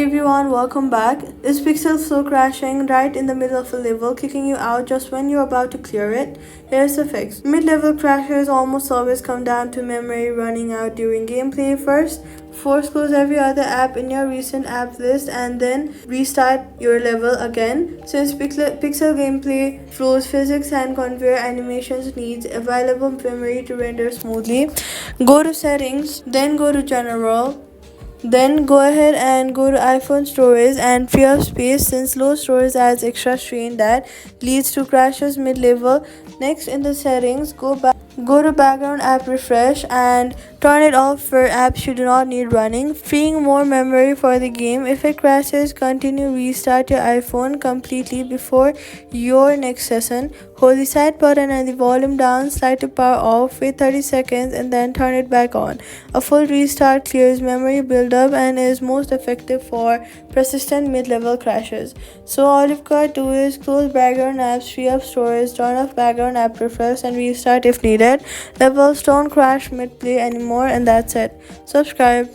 everyone, welcome back. Is Pixel slow crashing right in the middle of a level, kicking you out just when you're about to clear it? Here's the fix. Mid-level crashes almost always come down to memory running out during gameplay. First, force close every other app in your recent app list and then restart your level again. Since Pixel gameplay flows, physics and conveyor animations needs available memory to render smoothly, go to settings, then go to general, then go ahead and go to iPhone storage and free up space since low storage adds extra strain that leads to crashes mid-level. Next in the settings, go to background app refresh and turn it off for apps you do not need running, freeing more memory for the game. If it crashes, continue restart your iPhone completely before your next session. Hold the side button and the volume down, slide to power off, wait 30 seconds and then turn it back on. A full restart clears memory buildup and is most effective for persistent mid-level crashes. So all you've got to do is close background apps, free up storage, turn off background app refresh and restart if needed. Levels don't crash mid-play anymore and that's it. Subscribe.